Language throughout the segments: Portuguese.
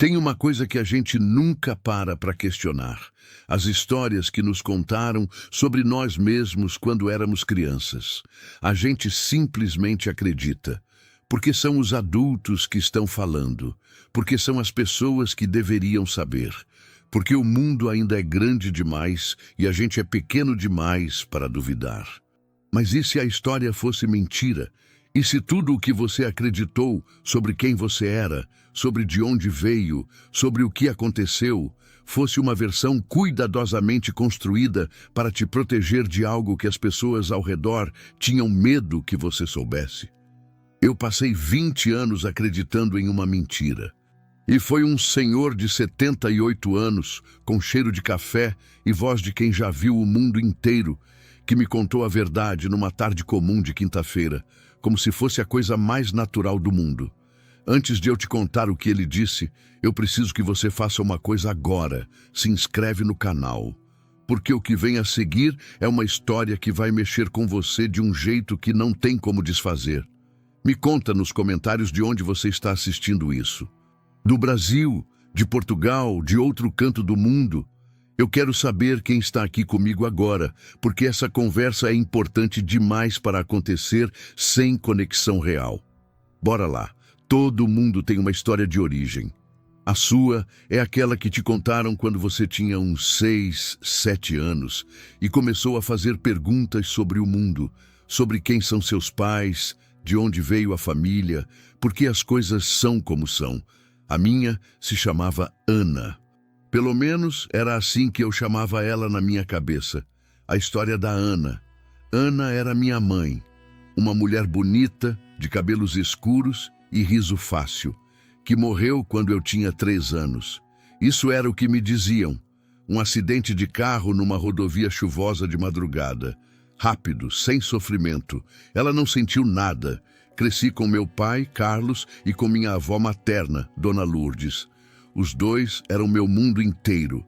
Tem uma coisa que a gente nunca para questionar: as histórias que nos contaram sobre nós mesmos quando éramos crianças. A gente simplesmente acredita, porque são os adultos que estão falando, porque são as pessoas que deveriam saber, porque o mundo ainda é grande demais e a gente é pequeno demais para duvidar. Mas e se a história fosse mentira? E se tudo o que você acreditou sobre quem você era, sobre de onde veio, sobre o que aconteceu, fosse uma versão cuidadosamente construída para te proteger de algo que as pessoas ao redor tinham medo que você soubesse? Eu passei 20 anos acreditando em uma mentira. E foi um senhor de 78 anos, com cheiro de café e voz de quem já viu o mundo inteiro, que me contou a verdade numa tarde comum de quinta-feira, como se fosse a coisa mais natural do mundo. Antes de eu te contar o que ele disse, eu preciso que você faça uma coisa agora. Se inscreve no canal, porque o que vem a seguir é uma história que vai mexer com você de um jeito que não tem como desfazer. Me conta nos comentários de onde você está assistindo isso. Do Brasil, de Portugal, de outro canto do mundo. Eu quero saber quem está aqui comigo agora, porque essa conversa é importante demais para acontecer sem conexão real. Bora lá. Todo mundo tem uma história de origem. A sua é aquela que te contaram quando você tinha uns 6, 7 anos e começou a fazer perguntas sobre o mundo, sobre quem são seus pais, de onde veio a família, por que as coisas são como são. A minha se chamava Ana. Pelo menos era assim que eu chamava ela na minha cabeça. A história da Ana. Ana era minha mãe, uma mulher bonita, de cabelos escuros e riso fácil, que morreu quando eu tinha 3 anos. Isso era o que me diziam. Um acidente de carro numa rodovia chuvosa de madrugada. Rápido, sem sofrimento. Ela não sentiu nada. Cresci com meu pai, Carlos, e com minha avó materna, Dona Lourdes. Os dois eram meu mundo inteiro.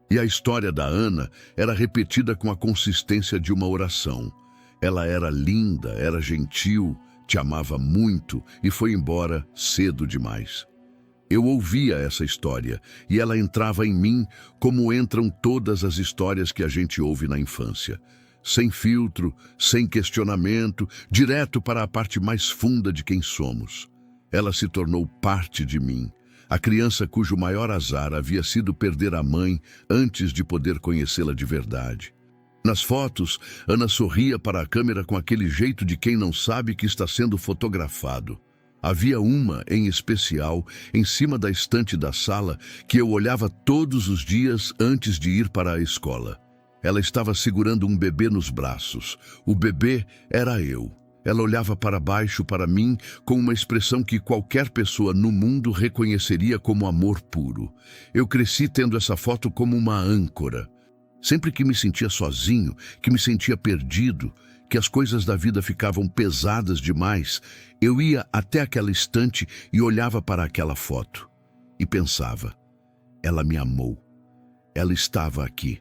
E a história da Ana era repetida com a consistência de uma oração. Ela era linda, era gentil, te amava muito e foi embora cedo demais. Eu ouvia essa história e ela entrava em mim como entram todas as histórias que a gente ouve na infância. Sem filtro, sem questionamento, direto para a parte mais funda de quem somos. Ela se tornou parte de mim. A criança cujo maior azar havia sido perder a mãe antes de poder conhecê-la de verdade. Nas fotos, Ana sorria para a câmera com aquele jeito de quem não sabe que está sendo fotografado. Havia uma, em especial, em cima da estante da sala, que eu olhava todos os dias antes de ir para a escola. Ela estava segurando um bebê nos braços. O bebê era eu. Ela olhava para baixo para mim com uma expressão que qualquer pessoa no mundo reconheceria como amor puro. Eu cresci tendo essa foto como uma âncora. Sempre que me sentia sozinho, que me sentia perdido, que as coisas da vida ficavam pesadas demais, eu ia até aquela estante e olhava para aquela foto. E pensava, ela me amou. Ela estava aqui.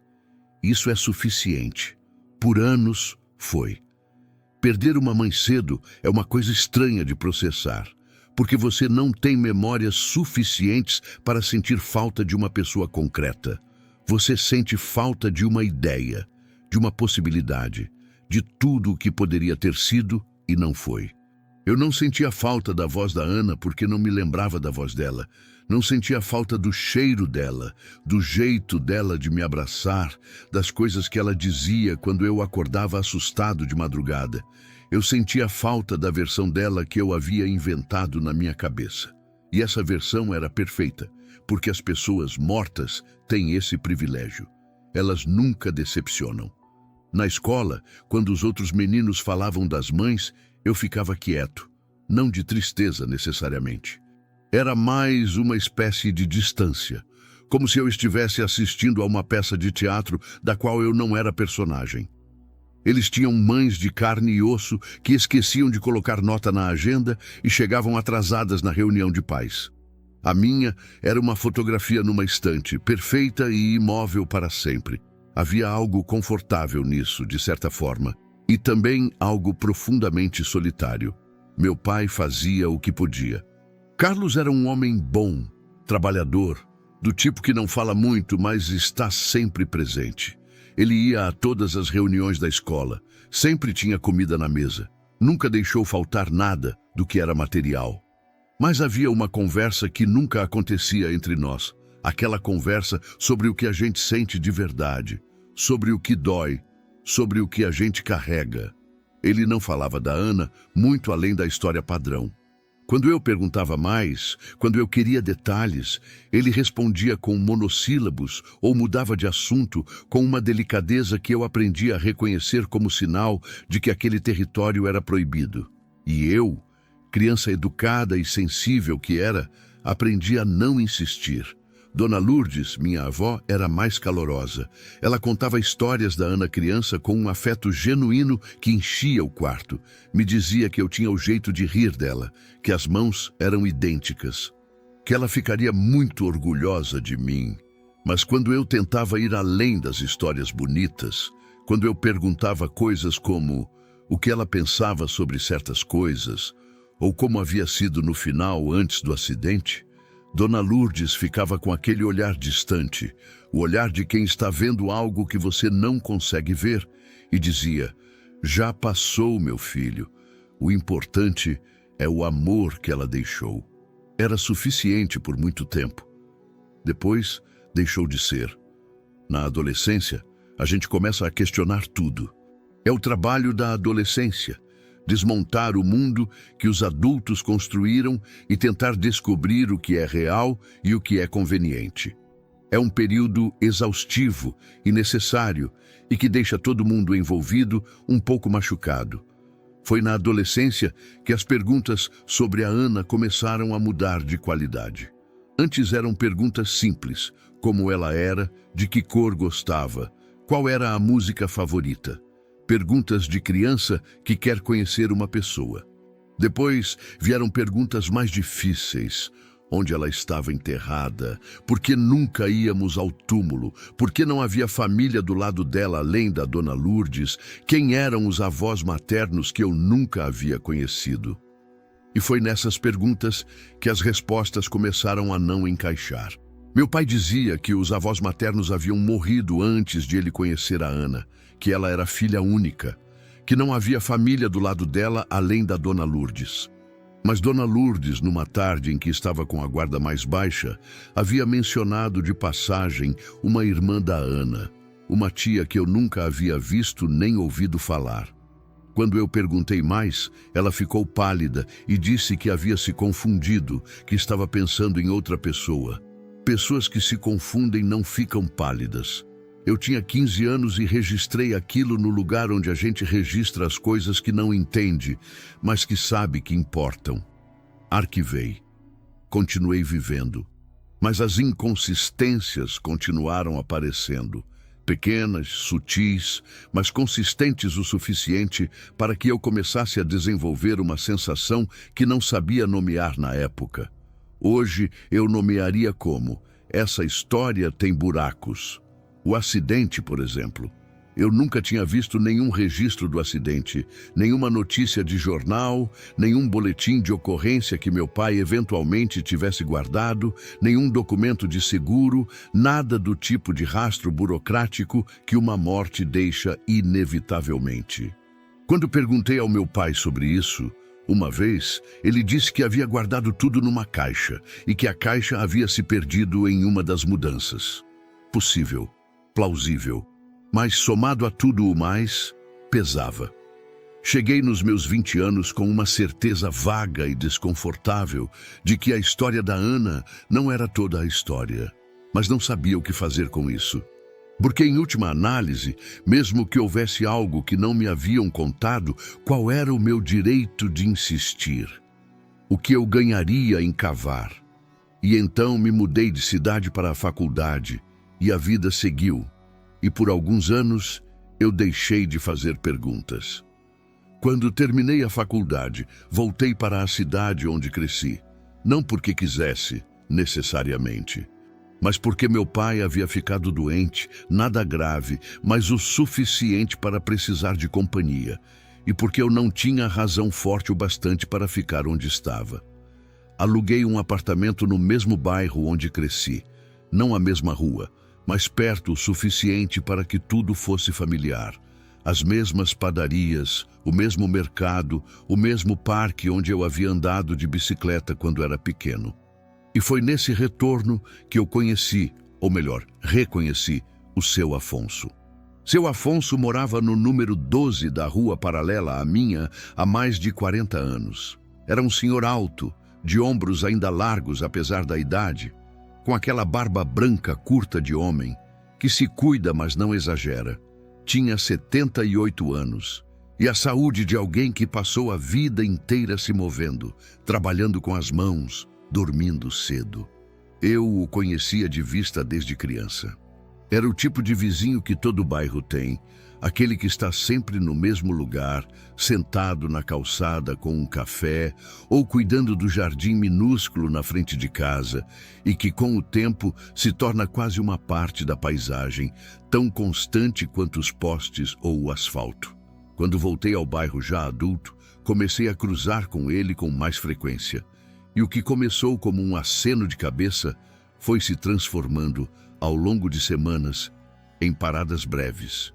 Isso é suficiente. Por anos, foi. Perder uma mãe cedo é uma coisa estranha de processar, porque você não tem memórias suficientes para sentir falta de uma pessoa concreta. Você sente falta de uma ideia, de uma possibilidade, de tudo o que poderia ter sido e não foi. Eu não sentia falta da voz da Ana porque não me lembrava da voz dela. Não sentia falta do cheiro dela, do jeito dela de me abraçar, das coisas que ela dizia quando eu acordava assustado de madrugada. Eu sentia falta da versão dela que eu havia inventado na minha cabeça. E essa versão era perfeita, porque as pessoas mortas têm esse privilégio. Elas nunca decepcionam. Na escola, quando os outros meninos falavam das mães, eu ficava quieto, não de tristeza necessariamente. Era mais uma espécie de distância, como se eu estivesse assistindo a uma peça de teatro da qual eu não era personagem. Eles tinham mães de carne e osso que esqueciam de colocar nota na agenda e chegavam atrasadas na reunião de pais. A minha era uma fotografia numa estante, perfeita e imóvel para sempre. Havia algo confortável nisso, de certa forma, e também algo profundamente solitário. Meu pai fazia o que podia. Carlos era um homem bom, trabalhador, do tipo que não fala muito, mas está sempre presente. Ele ia a todas as reuniões da escola, sempre tinha comida na mesa, nunca deixou faltar nada do que era material. Mas havia uma conversa que nunca acontecia entre nós, aquela conversa sobre o que a gente sente de verdade, sobre o que dói, sobre o que a gente carrega. Ele não falava da Ana muito além da história padrão. Quando eu perguntava mais, quando eu queria detalhes, ele respondia com monossílabos ou mudava de assunto com uma delicadeza que eu aprendi a reconhecer como sinal de que aquele território era proibido. E eu, criança educada e sensível que era, aprendi a não insistir. Dona Lourdes, minha avó, era mais calorosa. Ela contava histórias da Ana criança com um afeto genuíno que enchia o quarto. Me dizia que eu tinha o jeito de rir dela, que as mãos eram idênticas, que ela ficaria muito orgulhosa de mim. Mas quando eu tentava ir além das histórias bonitas, quando eu perguntava coisas como o que ela pensava sobre certas coisas, ou como havia sido no final antes do acidente, Dona Lourdes ficava com aquele olhar distante, o olhar de quem está vendo algo que você não consegue ver, e dizia: "Já passou, meu filho. O importante é o amor que ela deixou." Era suficiente por muito tempo. Depois, deixou de ser. Na adolescência, a gente começa a questionar tudo. É o trabalho da adolescência. Desmontar o mundo que os adultos construíram e tentar descobrir o que é real e o que é conveniente. É um período exaustivo e necessário e que deixa todo mundo envolvido um pouco machucado. Foi na adolescência que as perguntas sobre a Ana começaram a mudar de qualidade. Antes eram perguntas simples, como ela era, de que cor gostava, qual era a música favorita. Perguntas de criança que quer conhecer uma pessoa. Depois vieram perguntas mais difíceis. Onde ela estava enterrada? Por que nunca íamos ao túmulo? Por que não havia família do lado dela além da Dona Lourdes? Quem eram os avós maternos que eu nunca havia conhecido? E foi nessas perguntas que as respostas começaram a não encaixar. Meu pai dizia que os avós maternos haviam morrido antes de ele conhecer a Ana, que ela era filha única, que não havia família do lado dela além da Dona Lourdes. Mas Dona Lourdes, numa tarde em que estava com a guarda mais baixa, havia mencionado de passagem uma irmã da Ana, uma tia que eu nunca havia visto nem ouvido falar. Quando eu perguntei mais, ela ficou pálida e disse que havia se confundido, que estava pensando em outra pessoa. Pessoas que se confundem não ficam pálidas. Eu tinha 15 anos e registrei aquilo no lugar onde a gente registra as coisas que não entende, mas que sabe que importam. Arquivei. Continuei vivendo. Mas as inconsistências continuaram aparecendo. Pequenas, sutis, mas consistentes o suficiente para que eu começasse a desenvolver uma sensação que não sabia nomear na época. Hoje eu nomearia como: essa história tem buracos. O acidente, por exemplo. Eu nunca tinha visto nenhum registro do acidente, nenhuma notícia de jornal, nenhum boletim de ocorrência que meu pai eventualmente tivesse guardado, nenhum documento de seguro, nada do tipo de rastro burocrático que uma morte deixa inevitavelmente. Quando perguntei ao meu pai sobre isso, uma vez, ele disse que havia guardado tudo numa caixa e que a caixa havia se perdido em uma das mudanças. Possível. Plausível, mas somado a tudo o mais, pesava. Cheguei nos meus 20 anos com uma certeza vaga e desconfortável de que a história da Ana não era toda a história, mas não sabia o que fazer com isso. Porque, em última análise, mesmo que houvesse algo que não me haviam contado, qual era o meu direito de insistir? O que eu ganharia em cavar? E então me mudei de cidade para a faculdade, e a vida seguiu, e por alguns anos eu deixei de fazer perguntas. Quando terminei a faculdade, voltei para a cidade onde cresci, não porque quisesse, necessariamente, mas porque meu pai havia ficado doente, nada grave, mas o suficiente para precisar de companhia, e porque eu não tinha razão forte o bastante para ficar onde estava. Aluguei um apartamento no mesmo bairro onde cresci. Não a mesma rua, mas perto o suficiente para que tudo fosse familiar. As mesmas padarias, o mesmo mercado, o mesmo parque onde eu havia andado de bicicleta quando era pequeno. E foi nesse retorno que eu conheci, ou melhor, reconheci, o seu Afonso. Seu Afonso morava no número 12 da rua paralela à minha há mais de 40 anos. Era um senhor alto, de ombros ainda largos apesar da idade, com aquela barba branca curta de homem, que se cuida mas não exagera. Tinha 78 anos e a saúde de alguém que passou a vida inteira se movendo, trabalhando com as mãos, dormindo cedo. Eu o conhecia de vista desde criança. Era o tipo de vizinho que todo bairro tem, aquele que está sempre no mesmo lugar, sentado na calçada com um café ou cuidando do jardim minúsculo na frente de casa e que com o tempo se torna quase uma parte da paisagem, tão constante quanto os postes ou o asfalto. Quando voltei ao bairro já adulto, comecei a cruzar com ele com mais frequência. E o que começou como um aceno de cabeça foi se transformando, ao longo de semanas, em paradas breves.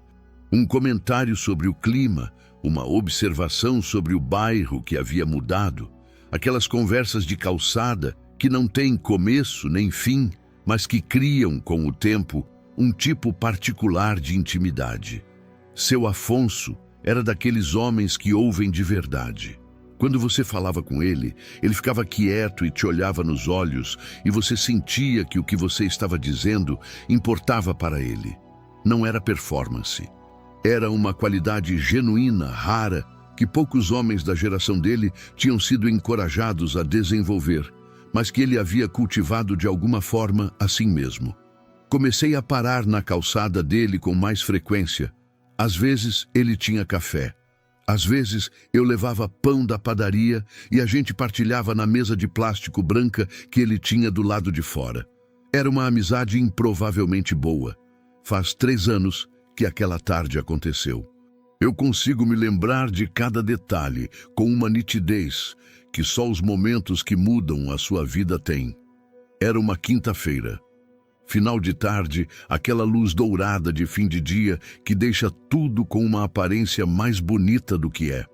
Um comentário sobre o clima, uma observação sobre o bairro que havia mudado, aquelas conversas de calçada que não têm começo nem fim, mas que criam, com o tempo, um tipo particular de intimidade. Seu Afonso era daqueles homens que ouvem de verdade. Quando você falava com ele, ele ficava quieto e te olhava nos olhos e você sentia que o que você estava dizendo importava para ele. Não era performance. Era uma qualidade genuína, rara, que poucos homens da geração dele tinham sido encorajados a desenvolver, mas que ele havia cultivado de alguma forma assim mesmo. Comecei a parar na calçada dele com mais frequência. Às vezes ele tinha café. Às vezes, eu levava pão da padaria e a gente partilhava na mesa de plástico branca que ele tinha do lado de fora. Era uma amizade improvavelmente boa. Faz 3 anos que aquela tarde aconteceu. Eu consigo me lembrar de cada detalhe com uma nitidez que só os momentos que mudam a sua vida têm. Era uma quinta-feira. Final de tarde, aquela luz dourada de fim de dia que deixa tudo com uma aparência mais bonita do que é.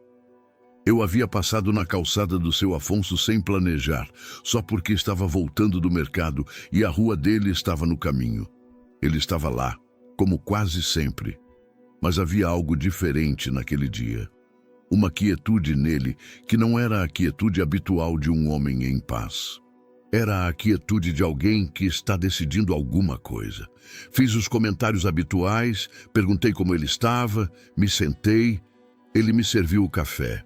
Eu havia passado na calçada do seu Afonso sem planejar, só porque estava voltando do mercado e a rua dele estava no caminho. Ele estava lá, como quase sempre. Mas havia algo diferente naquele dia. Uma quietude nele que não era a quietude habitual de um homem em paz. Era a quietude de alguém que está decidindo alguma coisa. Fiz os comentários habituais, perguntei como ele estava, me sentei, ele me serviu o café.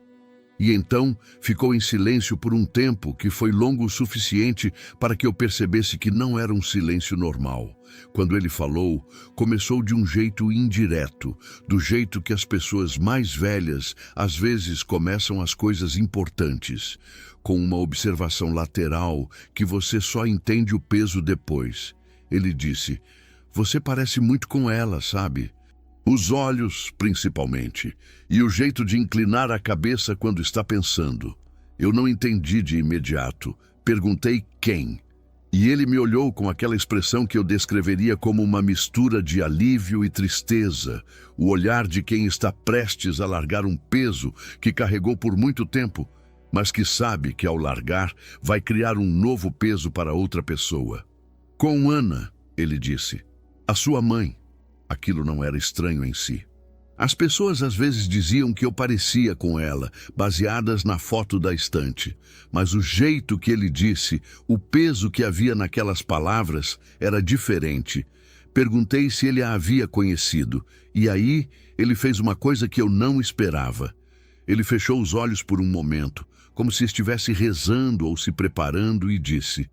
E então ficou em silêncio por um tempo que foi longo o suficiente para que eu percebesse que não era um silêncio normal. Quando ele falou, começou de um jeito indireto, do jeito que as pessoas mais velhas às vezes começam as coisas importantes, com uma observação lateral que você só entende o peso depois. Ele disse: "Você parece muito com ela, sabe? Os olhos, principalmente, e o jeito de inclinar a cabeça quando está pensando." Eu não entendi de imediato. Perguntei quem. E ele me olhou com aquela expressão que eu descreveria como uma mistura de alívio e tristeza, o olhar de quem está prestes a largar um peso que carregou por muito tempo, mas que sabe que ao largar vai criar um novo peso para outra pessoa. "Com Ana", ele disse, "a sua mãe." Aquilo não era estranho em si. As pessoas às vezes diziam que eu parecia com ela, baseadas na foto da estante. Mas o jeito que ele disse, o peso que havia naquelas palavras, era diferente. Perguntei se ele a havia conhecido, e aí ele fez uma coisa que eu não esperava. Ele fechou os olhos por um momento, como se estivesse rezando ou se preparando, e disse: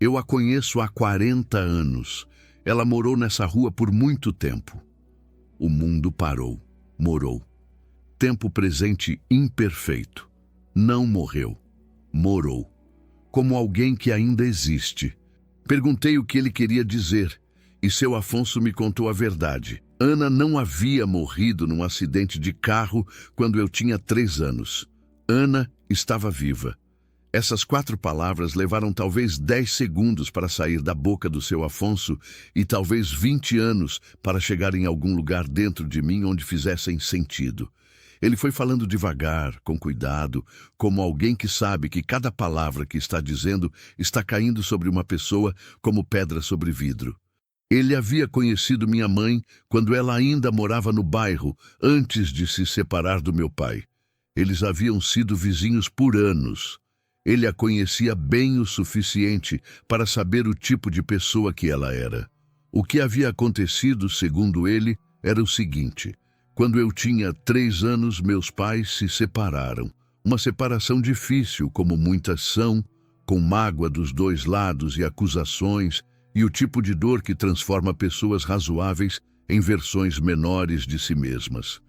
"Eu a conheço há 40 anos. Ela morou nessa rua por muito tempo." O mundo parou, morou. Tempo presente imperfeito. Não morreu, morou. Como alguém que ainda existe. Perguntei o que ele queria dizer, e seu Afonso me contou a verdade. Ana não havia morrido num acidente de carro quando eu tinha 3 anos. Ana estava viva. Essas 4 palavras levaram talvez 10 segundos para sair da boca do seu Afonso e talvez 20 anos para chegar em algum lugar dentro de mim onde fizessem sentido. Ele foi falando devagar, com cuidado, como alguém que sabe que cada palavra que está dizendo está caindo sobre uma pessoa como pedra sobre vidro. Ele havia conhecido minha mãe quando ela ainda morava no bairro, antes de se separar do meu pai. Eles haviam sido vizinhos por anos. Ele a conhecia bem o suficiente para saber o tipo de pessoa que ela era. O que havia acontecido, segundo ele, era o seguinte: quando eu tinha 3 anos, meus pais se separaram. Uma separação difícil, como muitas são, com mágoa dos 2 lados e acusações, e o tipo de dor que transforma pessoas razoáveis em versões menores de si mesmas.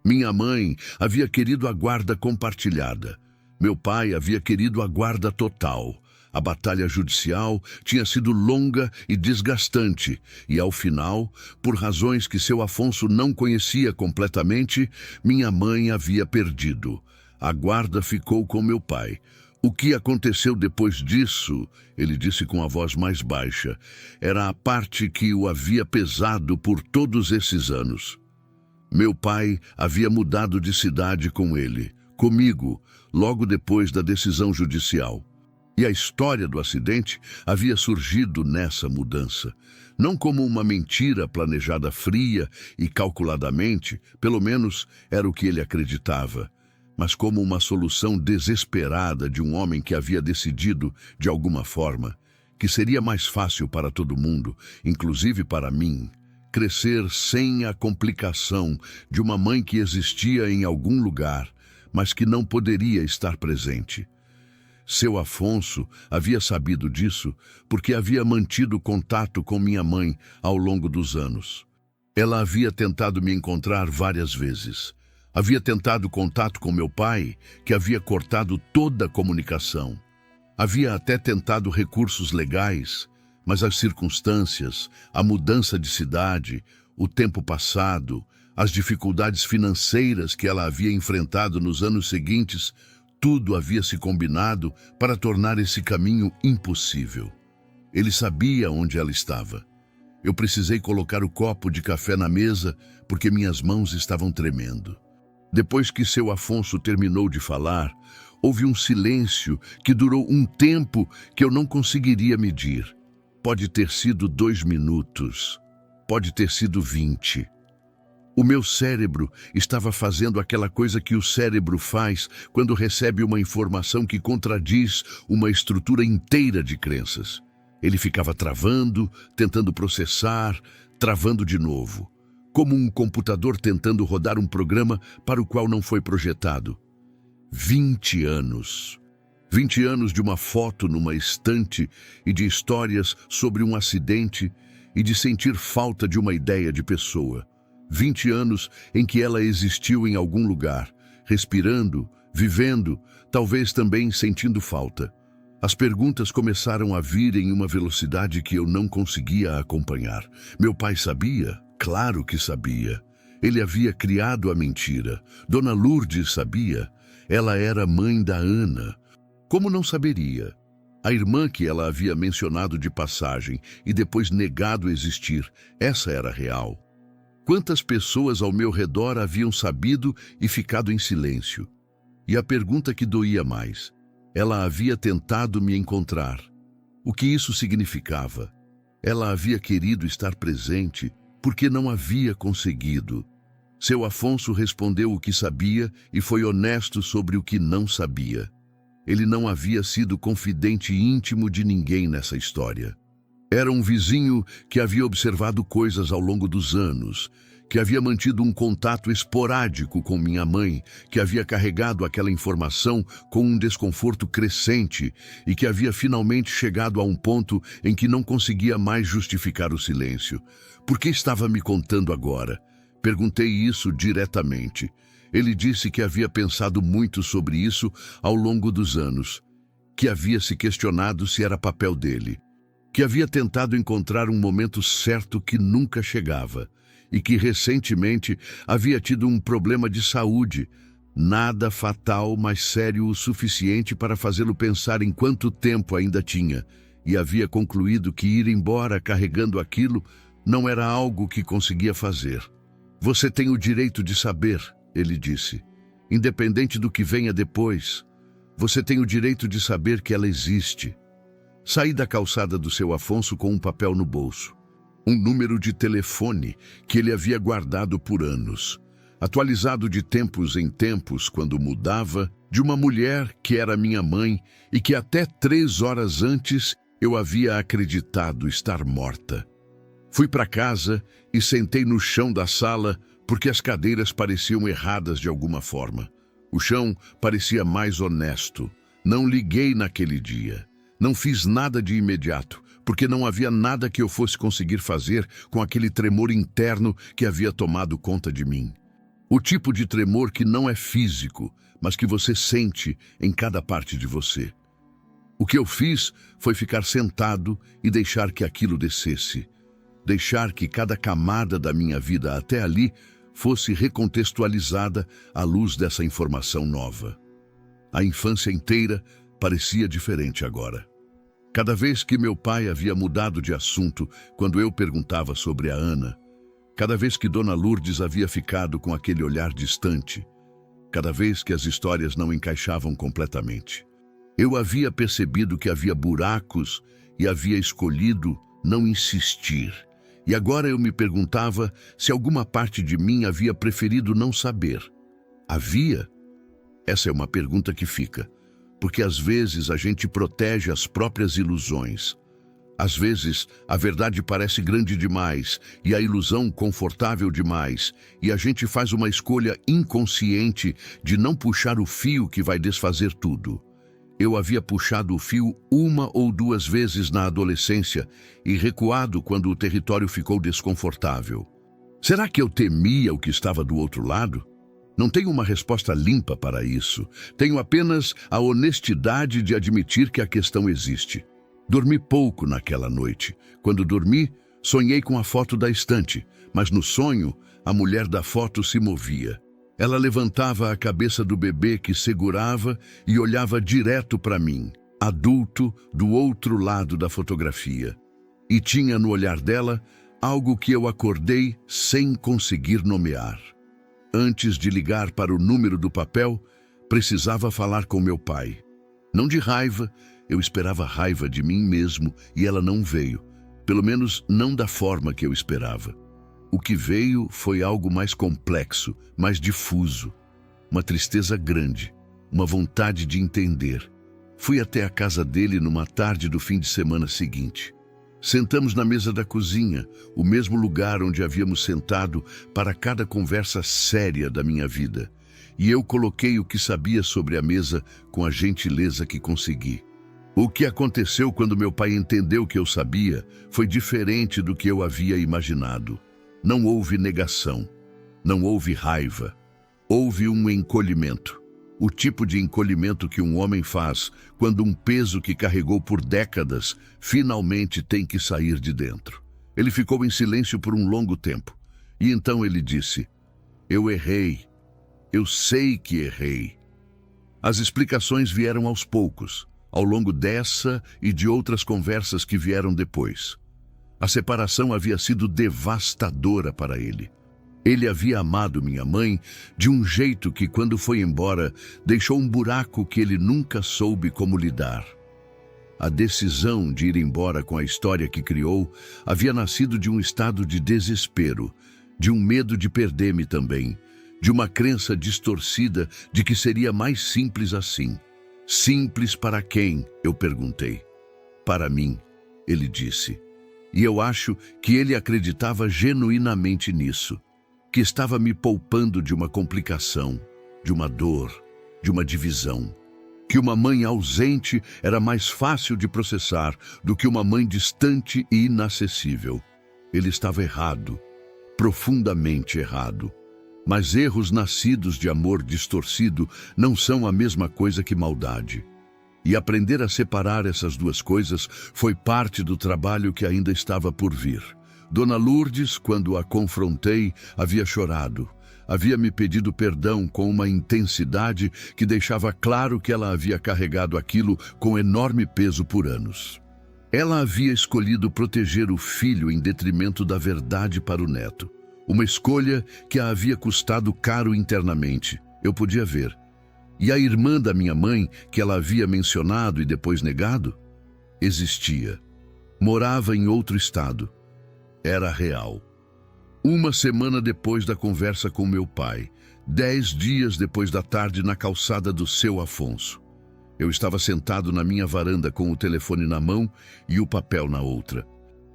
Minha mãe havia querido a guarda compartilhada. Meu pai havia querido a guarda total. A batalha judicial tinha sido longa e desgastante, e ao final, por razões que seu Afonso não conhecia completamente, minha mãe havia perdido. A guarda ficou com meu pai. O que aconteceu depois disso, ele disse com a voz mais baixa, era a parte que o havia pesado por todos esses anos. Meu pai havia mudado de cidade com ele, comigo, logo depois da decisão judicial. E a história do acidente havia surgido nessa mudança, não como uma mentira planejada fria e calculadamente, pelo menos era o que ele acreditava, mas como uma solução desesperada de um homem que havia decidido, de alguma forma, que seria mais fácil para todo mundo, inclusive para mim, crescer sem a complicação de uma mãe que existia em algum lugar, mas que não poderia estar presente. Seu Afonso havia sabido disso porque havia mantido contato com minha mãe ao longo dos anos. Ela havia tentado me encontrar várias vezes. Havia tentado contato com meu pai, que havia cortado toda a comunicação. Havia até tentado recursos legais, mas as circunstâncias, a mudança de cidade, o tempo passado, as dificuldades financeiras que ela havia enfrentado nos anos seguintes, tudo havia se combinado para tornar esse caminho impossível. Ele sabia onde ela estava. Eu precisei colocar o copo de café na mesa porque minhas mãos estavam tremendo. Depois que seu Afonso terminou de falar, houve um silêncio que durou um tempo que eu não conseguiria medir. Pode ter sido 2 minutos, pode ter sido 20. O meu cérebro estava fazendo aquela coisa que o cérebro faz quando recebe uma informação que contradiz uma estrutura inteira de crenças. Ele ficava travando, tentando processar, travando de novo, como um computador tentando rodar um programa para o qual não foi projetado. 20 anos. 20 anos de uma foto numa estante e de histórias sobre um acidente e de sentir falta de uma ideia de pessoa. 20 anos em que ela existiu em algum lugar, respirando, vivendo, talvez também sentindo falta. As perguntas começaram a vir em uma velocidade que eu não conseguia acompanhar. Meu pai sabia? Claro que sabia. Ele havia criado a mentira. Dona Lourdes sabia. Ela era mãe da Ana. Como não saberia? A irmã que ela havia mencionado de passagem e depois negado existir, essa era real. Quantas pessoas ao meu redor haviam sabido e ficado em silêncio? E a pergunta que doía mais: ela havia tentado me encontrar. O que isso significava? Ela havia querido estar presente porque não havia conseguido. Seu Afonso respondeu o que sabia e foi honesto sobre o que não sabia. Ele não havia sido confidente íntimo de ninguém nessa história. Era um vizinho que havia observado coisas ao longo dos anos, que havia mantido um contato esporádico com minha mãe, que havia carregado aquela informação com um desconforto crescente e que havia finalmente chegado a um ponto em que não conseguia mais justificar o silêncio. Por que estava me contando agora? Perguntei isso diretamente. Ele disse que havia pensado muito sobre isso ao longo dos anos, que havia se questionado se era papel dele, que havia tentado encontrar um momento certo que nunca chegava e que recentemente havia tido um problema de saúde, Nada fatal, mas sério o suficiente para fazê-lo pensar em quanto tempo ainda tinha, e havia concluído que ir embora carregando aquilo não era algo que conseguia fazer. Você tem o direito de saber, ele disse, independente do que venha depois. Você tem o direito de saber que ela existe. Saí da calçada do seu Afonso com um papel no bolso. Um número de telefone que ele havia guardado por anos, atualizado de tempos em tempos quando mudava, de uma mulher que era minha mãe e que até 3 horas antes eu havia acreditado estar morta. Fui para casa e sentei no chão da sala porque as cadeiras pareciam erradas de alguma forma. O chão parecia mais honesto. Não liguei naquele dia. Não fiz nada de imediato, porque não havia nada que eu fosse conseguir fazer com aquele tremor interno que havia tomado conta de mim. O tipo de tremor que não é físico, mas que você sente em cada parte de você. O que eu fiz foi ficar sentado e deixar que aquilo descesse. Deixar que cada camada da minha vida até ali fosse recontextualizada à luz dessa informação nova. A infância inteira parecia diferente agora. Cada vez que meu pai havia mudado de assunto quando eu perguntava sobre a Ana, cada vez que Dona Lourdes havia ficado com aquele olhar distante, cada vez que as histórias não encaixavam completamente, eu havia percebido que havia buracos e havia escolhido não insistir. E agora eu me perguntava se alguma parte de mim havia preferido não saber. Havia? Essa é uma pergunta que fica, porque às vezes a gente protege as próprias ilusões. Às vezes a verdade parece grande demais e a ilusão confortável demais, e a gente faz uma escolha inconsciente de não puxar o fio que vai desfazer tudo. Eu havia puxado o fio 1 ou 2 vezes na adolescência e recuado quando o território ficou desconfortável. Será que eu temia o que estava do outro lado? Não tenho uma resposta limpa para isso. Tenho apenas a honestidade de admitir que a questão existe. Dormi pouco naquela noite. Quando dormi, sonhei com a foto da estante, mas no sonho, a mulher da foto se movia. Ela levantava a cabeça do bebê que segurava e olhava direto para mim, adulto, do outro lado da fotografia. E tinha no olhar dela algo que eu acordei sem conseguir nomear. Antes de ligar para o número do papel, precisava falar com meu pai. Não de raiva, eu esperava raiva de mim mesmo e ela não veio, pelo menos não da forma que eu esperava. O que veio foi algo mais complexo, mais difuso. Uma tristeza grande, uma vontade de entender. Fui até a casa dele numa tarde do fim de semana seguinte. Sentamos na mesa da cozinha, o mesmo lugar onde havíamos sentado para cada conversa séria da minha vida. E eu coloquei o que sabia sobre a mesa com a gentileza que consegui. O que aconteceu quando meu pai entendeu que eu sabia foi diferente do que eu havia imaginado. Não houve negação, não houve raiva, houve um encolhimento. O tipo de encolhimento que um homem faz quando um peso que carregou por décadas finalmente tem que sair de dentro. Ele ficou em silêncio por um longo tempo. E então ele disse: "Eu errei. Eu sei que errei." As explicações vieram aos poucos, ao longo dessa e de outras conversas que vieram depois. A separação havia sido devastadora para ele. Ele havia amado minha mãe de um jeito que, quando foi embora, deixou um buraco que ele nunca soube como lidar. A decisão de ir embora com a história que criou havia nascido de um estado de desespero, de um medo de perder-me também, de uma crença distorcida de que seria mais simples assim. Simples para quem? Eu perguntei. Para mim, ele disse. E eu acho que ele acreditava genuinamente nisso, que estava me poupando de uma complicação, de uma dor, de uma divisão, que uma mãe ausente era mais fácil de processar do que uma mãe distante e inacessível. Ele estava errado, profundamente errado. Mas erros nascidos de amor distorcido não são a mesma coisa que maldade. E aprender a separar essas duas coisas foi parte do trabalho que ainda estava por vir. Dona Lourdes, quando a confrontei, havia chorado. Havia me pedido perdão com uma intensidade que deixava claro que ela havia carregado aquilo com enorme peso por anos. Ela havia escolhido proteger o filho em detrimento da verdade para o neto. Uma escolha que a havia custado caro internamente. Eu podia ver. E a irmã da minha mãe, que ela havia mencionado e depois negado, existia. Morava em outro estado. Era real. Uma semana depois da conversa com meu pai, 10 dias depois da tarde na calçada do Seu Afonso, eu estava sentado na minha varanda com o telefone na mão e o papel na outra.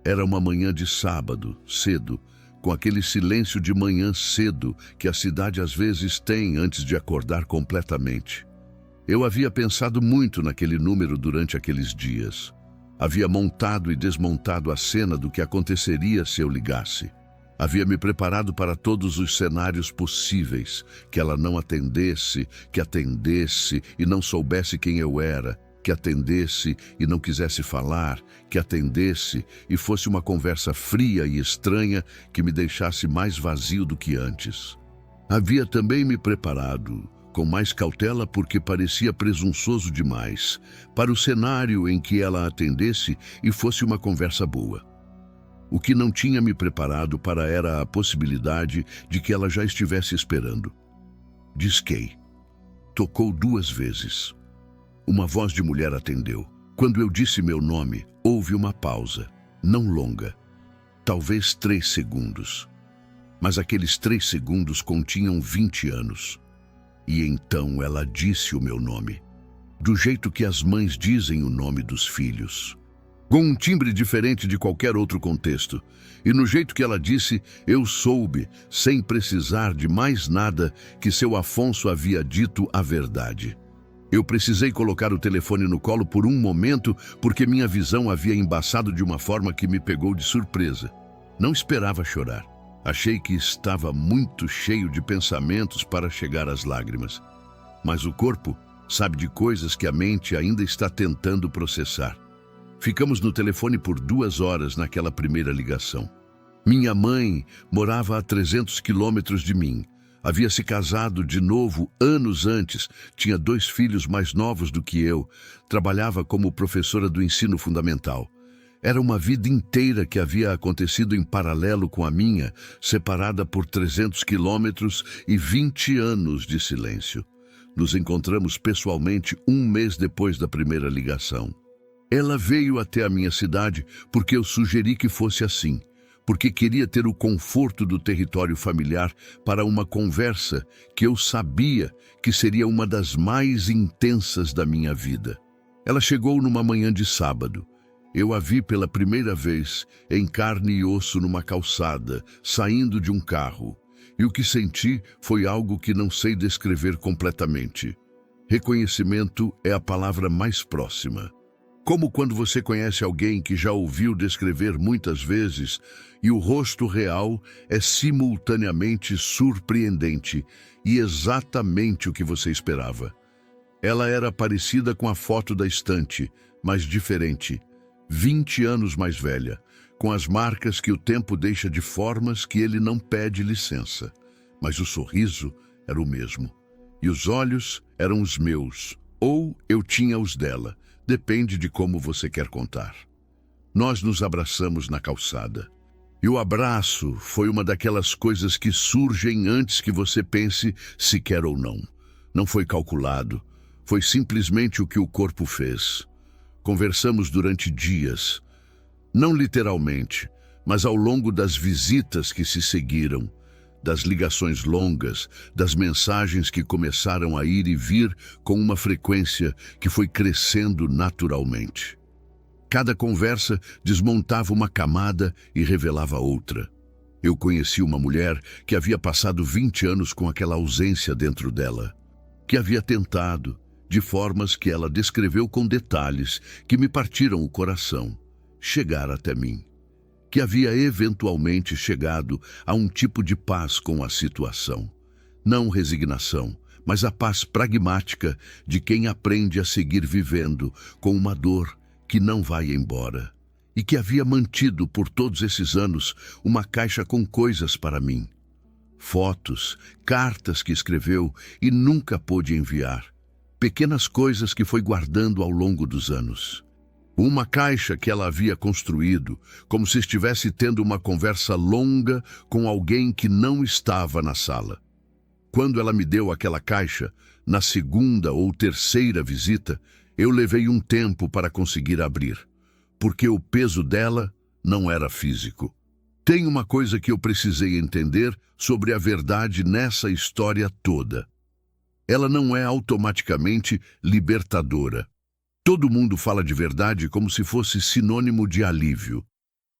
Era uma manhã de sábado, cedo, com aquele silêncio de manhã cedo que a cidade às vezes tem antes de acordar completamente. Eu havia pensado muito naquele número durante aqueles dias. Havia montado e desmontado a cena do que aconteceria se eu ligasse. Havia me preparado para todos os cenários possíveis, que ela não atendesse, que atendesse e não soubesse quem eu era, que atendesse e não quisesse falar, que atendesse e fosse uma conversa fria e estranha que me deixasse mais vazio do que antes. Havia também me preparado, com mais cautela porque parecia presunçoso demais, para o cenário em que ela atendesse e fosse uma conversa boa. O que não tinha me preparado para era a possibilidade de que ela já estivesse esperando. Disquei. Tocou 2 vezes. Uma voz de mulher atendeu. Quando eu disse meu nome, houve uma pausa, não longa, talvez 3 segundos. Mas aqueles 3 segundos continham 20 anos. E então ela disse o meu nome, do jeito que as mães dizem o nome dos filhos. Com um timbre diferente de qualquer outro contexto. E no jeito que ela disse, eu soube, sem precisar de mais nada, que Seu Afonso havia dito a verdade. Eu precisei colocar o telefone no colo por um momento, porque minha visão havia embaçado de uma forma que me pegou de surpresa. Não esperava chorar. Achei que estava muito cheio de pensamentos para chegar às lágrimas. Mas o corpo sabe de coisas que a mente ainda está tentando processar. Ficamos no telefone por 2 horas naquela primeira ligação. Minha mãe morava a 300 quilômetros de mim. Havia se casado de novo anos antes, tinha 2 filhos mais novos do que eu, trabalhava como professora do ensino fundamental. Era uma vida inteira que havia acontecido em paralelo com a minha, separada por 300 quilômetros e 20 anos de silêncio. Nos encontramos pessoalmente 1 mês depois da primeira ligação. Ela veio até a minha cidade porque eu sugeri que fosse assim, porque queria ter o conforto do território familiar para uma conversa que eu sabia que seria uma das mais intensas da minha vida. Ela chegou numa manhã de sábado. Eu a vi pela primeira vez em carne e osso numa calçada, saindo de um carro. E o que senti foi algo que não sei descrever completamente. Reconhecimento é a palavra mais próxima. Como quando você conhece alguém que já ouviu descrever muitas vezes e o rosto real é simultaneamente surpreendente e exatamente o que você esperava. Ela era parecida com a foto da estante, mas diferente, 20 anos mais velha, com as marcas que o tempo deixa de formas que ele não pede licença. Mas o sorriso era o mesmo, e os olhos eram os meus, ou eu tinha os dela. Depende de como você quer contar. Nós nos abraçamos na calçada. E o abraço foi uma daquelas coisas que surgem antes que você pense se quer ou não. Não foi calculado. Foi simplesmente o que o corpo fez. Conversamos durante dias. Não literalmente, mas ao longo das visitas que se seguiram, das ligações longas, das mensagens que começaram a ir e vir com uma frequência que foi crescendo naturalmente. Cada conversa desmontava uma camada e revelava outra. Eu conheci uma mulher que havia passado 20 anos com aquela ausência dentro dela, que havia tentado, de formas que ela descreveu com detalhes que me partiram o coração, chegar até mim. Que havia eventualmente chegado a um tipo de paz com a situação. Não resignação, mas a paz pragmática de quem aprende a seguir vivendo com uma dor que não vai embora. E que havia mantido por todos esses anos uma caixa com coisas para mim. fotos, cartas que escreveu e nunca pôde enviar. Pequenas coisas que foi guardando ao longo dos anos. Uma caixa que ela havia construído, como se estivesse tendo uma conversa longa com alguém que não estava na sala. Quando ela me deu aquela caixa, na segunda ou terceira visita, eu levei um tempo para conseguir abrir, porque o peso dela não era físico. Tem uma coisa que eu precisei entender sobre a verdade nessa história toda. Ela não é automaticamente libertadora. Todo mundo fala de verdade como se fosse sinônimo de alívio,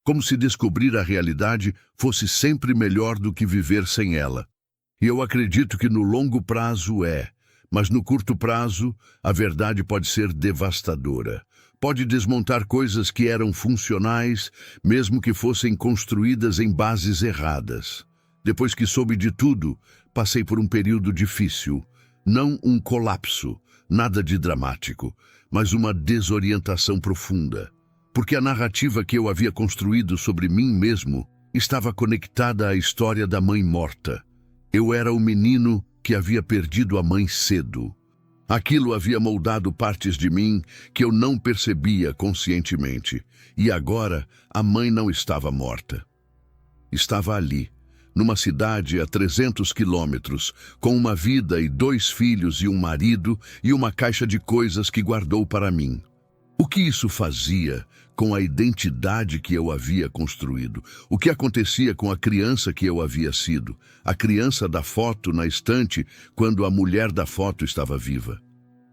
como se descobrir a realidade fosse sempre melhor do que viver sem ela. E eu acredito que no longo prazo é, mas no curto prazo, a verdade pode ser devastadora. Pode desmontar coisas que eram funcionais, mesmo que fossem construídas em bases erradas. Depois que soube de tudo, passei por um período difícil. Não um colapso, nada de dramático, mas uma desorientação profunda. Porque a narrativa que eu havia construído sobre mim mesmo estava conectada à história da mãe morta. Eu era o menino que havia perdido a mãe cedo. Aquilo havia moldado partes de mim que eu não percebia conscientemente. E agora a mãe não estava morta. Estava ali, numa cidade a 300 quilômetros, com uma vida e 2 filhos e um marido e uma caixa de coisas que guardou para mim. O que isso fazia com a identidade que eu havia construído? O que acontecia com a criança que eu havia sido? A criança da foto na estante quando a mulher da foto estava viva?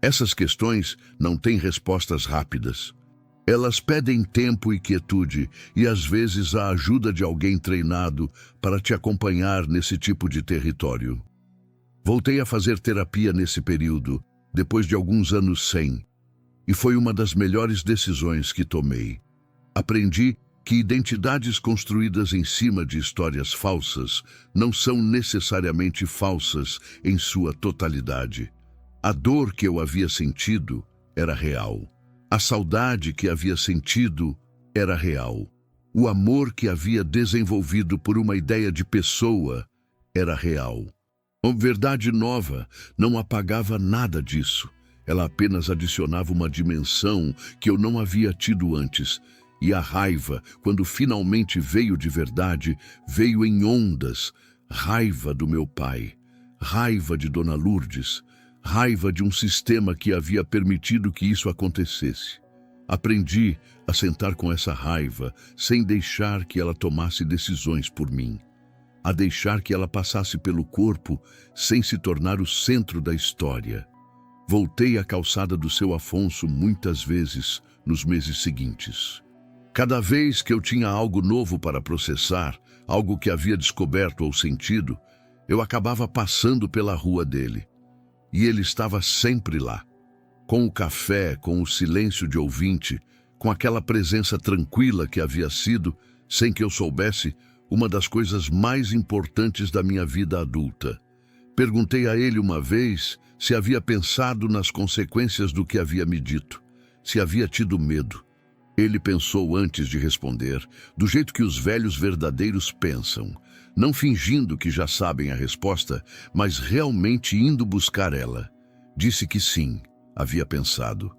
Essas questões não têm respostas rápidas. Elas pedem tempo e quietude e às vezes a ajuda de alguém treinado para te acompanhar nesse tipo de território. Voltei a fazer terapia nesse período, depois de alguns anos sem. E foi uma das melhores decisões que tomei. Aprendi que identidades construídas em cima de histórias falsas não são necessariamente falsas em sua totalidade. A dor que eu havia sentido era real. A saudade que havia sentido era real. O amor que havia desenvolvido por uma ideia de pessoa era real. A verdade nova não apagava nada disso. Ela apenas adicionava uma dimensão que eu não havia tido antes. E a raiva, quando finalmente veio de verdade, veio em ondas. Raiva do meu pai, raiva de Dona Lourdes, raiva de um sistema que havia permitido que isso acontecesse. Aprendi a sentar com essa raiva sem deixar que ela tomasse decisões por mim. A deixar que ela passasse pelo corpo sem se tornar o centro da história. Voltei à calçada do seu Afonso muitas vezes nos meses seguintes. Cada vez que eu tinha algo novo para processar, algo que havia descoberto ou sentido, eu acabava passando pela rua dele. E ele estava sempre lá, com o café, com o silêncio de ouvinte, com aquela presença tranquila que havia sido, sem que eu soubesse, uma das coisas mais importantes da minha vida adulta. Perguntei a ele uma vez se havia pensado nas consequências do que havia me dito, se havia tido medo. Ele pensou antes de responder, do jeito que os velhos verdadeiros pensam, não fingindo que já sabem a resposta, mas realmente indo buscar ela. Disse que sim, havia pensado,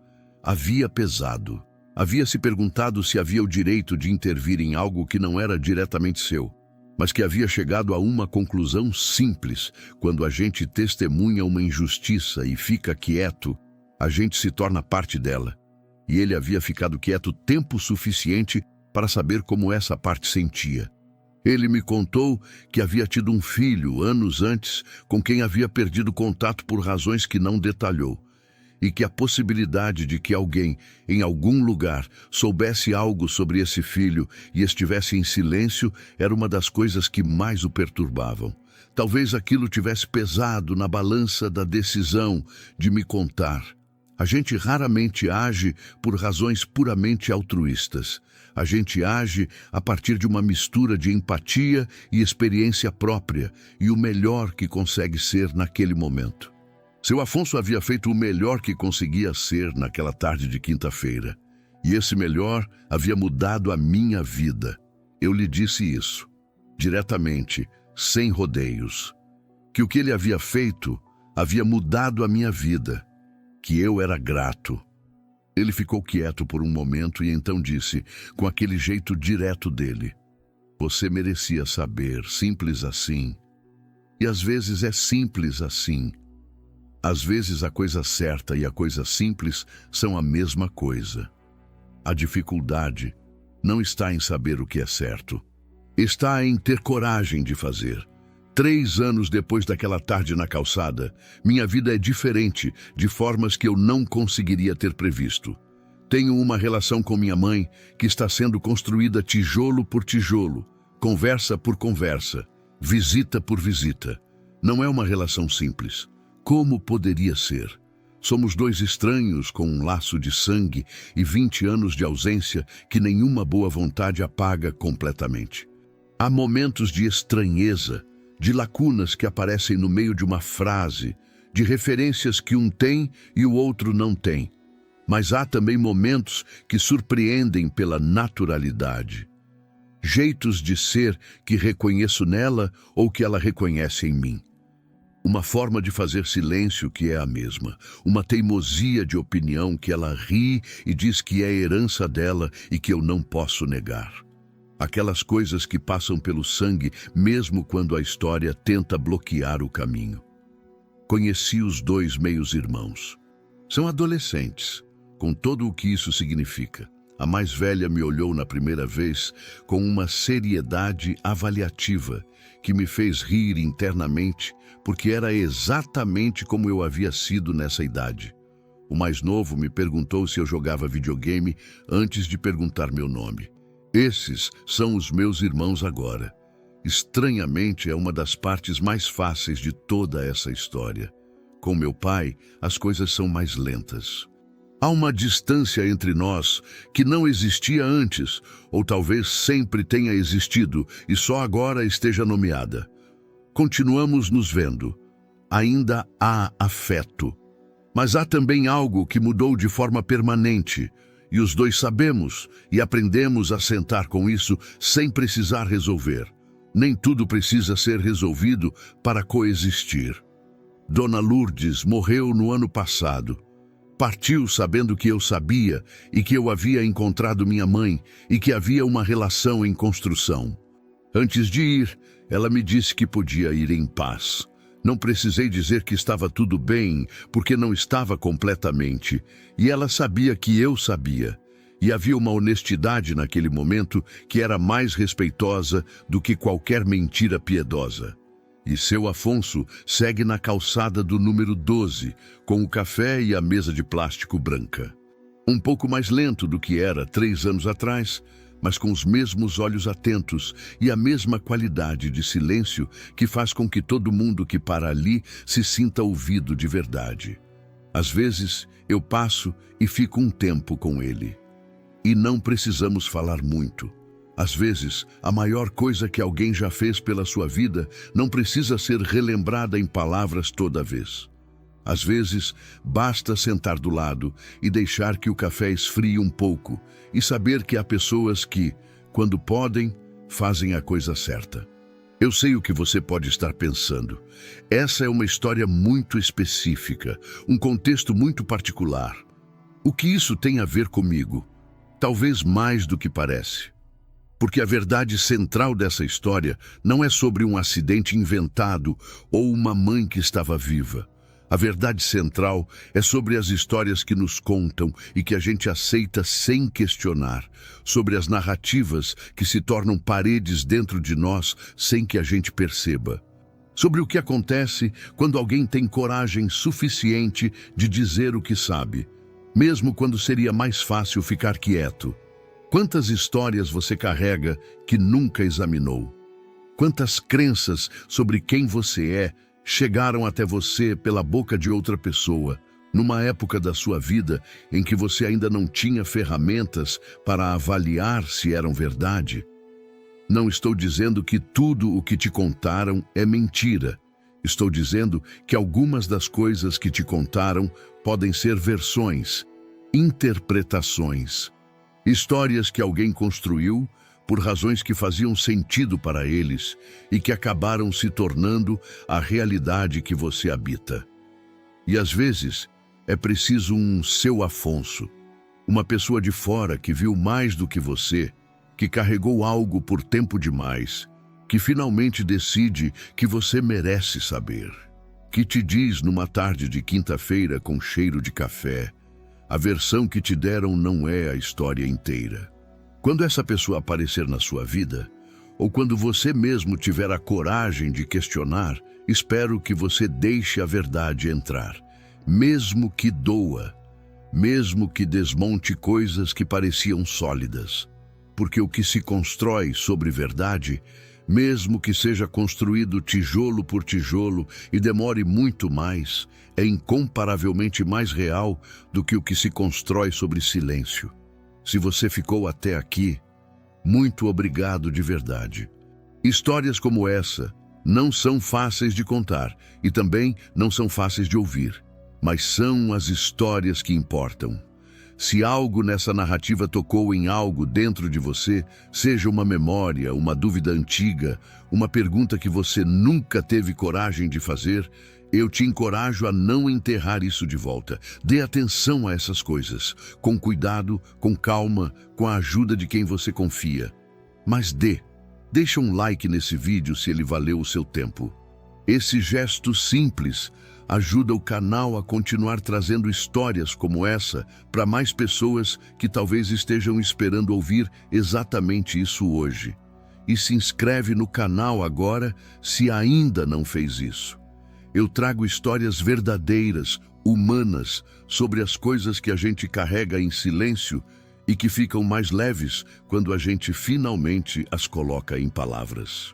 havia pesado, havia se perguntado se havia o direito de intervir em algo que não era diretamente seu, mas que havia chegado a uma conclusão simples. Quando a gente testemunha uma injustiça e fica quieto, a gente se torna parte dela. E ele havia ficado quieto tempo suficiente para saber como essa parte sentia. Ele me contou que havia tido um filho, anos antes, com quem havia perdido contato por razões que não detalhou, e que a possibilidade de que alguém, em algum lugar, soubesse algo sobre esse filho e estivesse em silêncio era uma das coisas que mais o perturbavam. Talvez aquilo tivesse pesado na balança da decisão de me contar. A gente raramente age por razões puramente altruístas. A gente age a partir de uma mistura de empatia e experiência própria e o melhor que consegue ser naquele momento. Seu Afonso havia feito o melhor que conseguia ser naquela tarde de quinta-feira. E esse melhor havia mudado a minha vida. Eu lhe disse isso, diretamente, sem rodeios. Que o que ele havia feito havia mudado a minha vida, que eu era grato. Ele ficou quieto por um momento e então disse, com aquele jeito direto dele: "Você merecia saber, simples assim." E às vezes é simples assim. Às vezes a coisa certa e a coisa simples são a mesma coisa. A dificuldade não está em saber o que é certo. Está em ter coragem de fazer. 3 anos depois daquela tarde na calçada, minha vida é diferente, de formas que eu não conseguiria ter previsto. Tenho uma relação com minha mãe que está sendo construída tijolo por tijolo, conversa por conversa, visita por visita. Não é uma relação simples. Como poderia ser? Somos 2 estranhos com um laço de sangue e 20 anos de ausência que nenhuma boa vontade apaga completamente. Há momentos de estranheza, de lacunas que aparecem no meio de uma frase, de referências que um tem e o outro não tem. Mas há também momentos que surpreendem pela naturalidade. Jeitos de ser que reconheço nela ou que ela reconhece em mim. Uma forma de fazer silêncio que é a mesma. Uma teimosia de opinião que ela ri e diz que é herança dela e que eu não posso negar. Aquelas coisas que passam pelo sangue mesmo quando a história tenta bloquear o caminho. Conheci os 2 meios-irmãos. São adolescentes, com todo o que isso significa. A mais velha me olhou na primeira vez com uma seriedade avaliativa que me fez rir internamente, porque era exatamente como eu havia sido nessa idade. O mais novo me perguntou se eu jogava videogame antes de perguntar meu nome. Esses são os meus irmãos agora. Estranhamente, é uma das partes mais fáceis de toda essa história. Com meu pai, as coisas são mais lentas. Há uma distância entre nós que não existia antes, ou talvez sempre tenha existido e só agora esteja nomeada. Continuamos nos vendo. Ainda há afeto. Mas há também algo que mudou de forma permanente, e os 2 sabemos e aprendemos a sentar com isso sem precisar resolver. Nem tudo precisa ser resolvido para coexistir. Dona Lourdes morreu no ano passado. Partiu sabendo que eu sabia e que eu havia encontrado minha mãe e que havia uma relação em construção. Antes de ir, ela me disse que podia ir em paz. Não precisei dizer que estava tudo bem, porque não estava completamente. E ela sabia que eu sabia. E havia uma honestidade naquele momento que era mais respeitosa do que qualquer mentira piedosa. E seu Afonso segue na calçada do número 12, com o café e a mesa de plástico branca. Um pouco mais lento do que era 3 anos atrás, mas com os mesmos olhos atentos e a mesma qualidade de silêncio que faz com que todo mundo que para ali se sinta ouvido de verdade. Às vezes, eu passo e fico um tempo com ele. E não precisamos falar muito. Às vezes, a maior coisa que alguém já fez pela sua vida não precisa ser relembrada em palavras toda vez. Às vezes, basta sentar do lado e deixar que o café esfrie um pouco e saber que há pessoas que, quando podem, fazem a coisa certa. Eu sei o que você pode estar pensando. Essa é uma história muito específica, um contexto muito particular. O que isso tem a ver comigo? Talvez mais do que parece. Porque a verdade central dessa história não é sobre um acidente inventado ou uma mãe que estava viva. A verdade central é sobre as histórias que nos contam e que a gente aceita sem questionar, sobre as narrativas que se tornam paredes dentro de nós sem que a gente perceba. Sobre o que acontece quando alguém tem coragem suficiente de dizer o que sabe, mesmo quando seria mais fácil ficar quieto. Quantas histórias você carrega que nunca examinou? Quantas crenças sobre quem você é chegaram até você pela boca de outra pessoa, numa época da sua vida em que você ainda não tinha ferramentas para avaliar se eram verdade? Não estou dizendo que tudo o que te contaram é mentira. Estou dizendo que algumas das coisas que te contaram podem ser versões, interpretações. Histórias que alguém construiu por razões que faziam sentido para eles e que acabaram se tornando a realidade que você habita. E às vezes é preciso um seu Afonso, uma pessoa de fora que viu mais do que você, que carregou algo por tempo demais, que finalmente decide que você merece saber, que te diz numa tarde de quinta-feira com cheiro de café: a versão que te deram não é a história inteira. Quando essa pessoa aparecer na sua vida, ou quando você mesmo tiver a coragem de questionar, espero que você deixe a verdade entrar, mesmo que doa, mesmo que desmonte coisas que pareciam sólidas. Porque o que se constrói sobre verdade, mesmo que seja construído tijolo por tijolo e demore muito mais, é incomparavelmente mais real do que o que se constrói sobre silêncio. Se você ficou até aqui, muito obrigado de verdade. Histórias como essa não são fáceis de contar e também não são fáceis de ouvir, mas são as histórias que importam. Se algo nessa narrativa tocou em algo dentro de você, seja uma memória, uma dúvida antiga, uma pergunta que você nunca teve coragem de fazer, eu te encorajo a não enterrar isso de volta. Dê atenção a essas coisas, com cuidado, com calma, com a ajuda de quem você confia. Mas deixa um like nesse vídeo se ele valeu o seu tempo. Esse gesto simples ajuda o canal a continuar trazendo histórias como essa para mais pessoas que talvez estejam esperando ouvir exatamente isso hoje. E se inscreve no canal agora se ainda não fez isso. Eu trago histórias verdadeiras, humanas, sobre as coisas que a gente carrega em silêncio e que ficam mais leves quando a gente finalmente as coloca em palavras.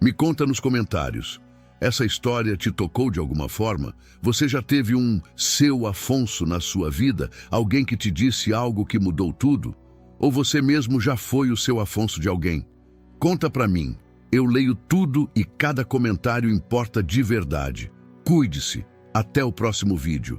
Me conta nos comentários. Essa história te tocou de alguma forma? Você já teve um seu Afonso na sua vida? Alguém que te disse algo que mudou tudo? Ou você mesmo já foi o seu Afonso de alguém? Conta pra mim. Eu leio tudo e cada comentário importa de verdade. Cuide-se. Até o próximo vídeo.